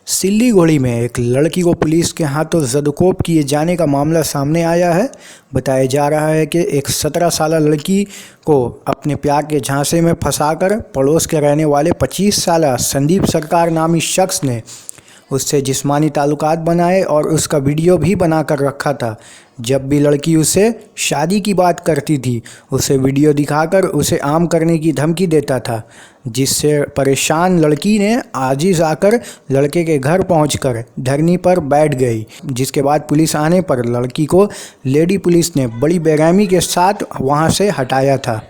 सिल्लीगुड़ी में एक लड़की को पुलिस के हाथों ज़दकोप किए जाने का मामला सामने आया है। बताया जा रहा है कि एक 17 साल लड़की को अपने प्यार के झांसे में फंसाकर पड़ोस के रहने वाले 25 साल संदीप सरकार नामी शख्स ने उससे जिस्मानी ताल्लुकात बनाए और उसका वीडियो भी बना कर रखा था। जब भी लड़की उससे शादी की बात करती थी, उसे वीडियो दिखाकर उसे आम करने की धमकी देता था, जिससे परेशान लड़की ने आजिज़ आकर लड़के के घर पहुंचकर धरनी पर बैठ गई। जिसके बाद पुलिस आने पर लड़की को लेडी पुलिस ने बड़ी बेरहमी के साथ वहां से हटाया था।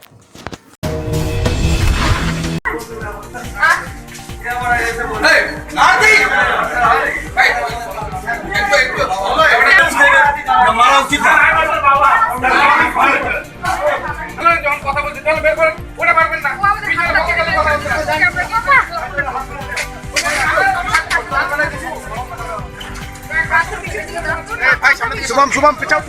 शुभम पिछाओ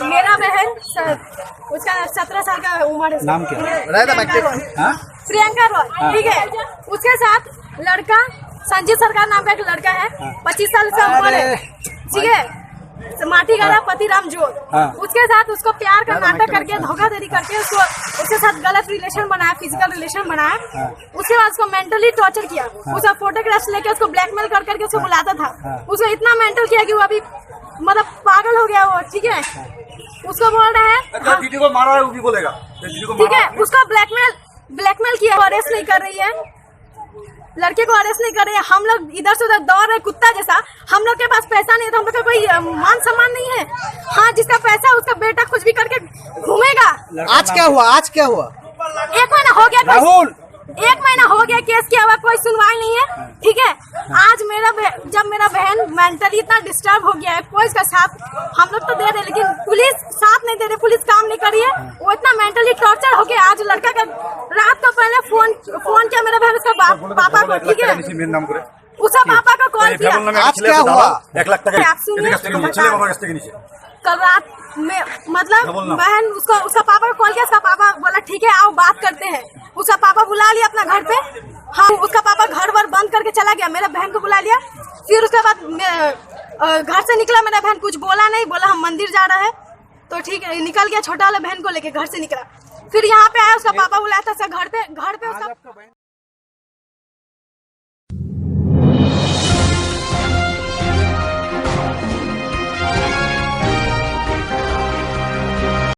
मेरा बहन उसका 17 साल का उम्र है। नाम क्या? प्रियंका रॉय, ठीक है। उसके साथ लड़का संजीव सरकार नाम का एक लड़का है, 25 साल का उम्र है, ठीक है। माटी गाड़ा पति राम जोत, उसके साथ उसको प्यार का नाटक करके धोखाधड़ी करके उसके साथ गलत रिलेशन बनाया, फिजिकल रिलेशन बनाया। उसके बाद उसको मेंटली टॉर्चर किया। उसका फोटोग्राफ्स लेके उसको ब्लैकमेल कर करके उसको बुलाता था। उसको इतना मेंटल किया कि वो अभी मतलब पागल हो गया वो, ठीक है। उसको बोल रहा है दीदी को मारा है, वो भी बोलेगा ठीक है। उसको ब्लैकमेल किया, अरेस्ट नहीं कर रही है, लड़के को अरेस्ट नहीं कर रही है। हम लोग इधर से उधर दौड़ रहे कुत्ता जैसा। हम लोग के पास पैसा नहीं है तो हम लोग का कोई मान सम्मान नहीं है। हाँ, जिसका पैसा उसका बेटा कुछ भी करके घूमेगा। आज क्या हुआ? 1 महीना हो गया राहुल, 1 महीना हो गया केस किया हुआ, कोई सुनवाई नहीं है, ठीक है। आज जब मेरा बहन मेंटली इतना डिस्टर्ब हो गया है, कोई इसका साथ हम लोग तो दे रहे, लेकिन पुलिस साथ नहीं दे रही, पुलिस काम नहीं कर रही है। वो इतना मेंटली टॉर्चर हो गया। आज लड़का का रात को पहले फोन किया मेरा बहन उसका पापा को, ठीक है। उसका पापा को कॉल किया। आज क्या हुआ? 1 लाख तक कल रात में मतलब बहन उसका पापा को कॉल किया। उसका पापा बोला ठीक है आओ बात करते हैं। उसका पापा बुला लिया अपना घर पे। हाँ, उसका पापा घर वर बंद करके चला गया। मेरा बहन को बुला लिया। फिर उसके बाद घर से निकला, मेरा बहन कुछ बोला नहीं, बोला हम मंदिर जा रहा है, तो ठीक है निकल गया। छोटा वाला बहन को लेके घर से निकला। फिर यहाँ पे आया, उसका पापा बुलाया।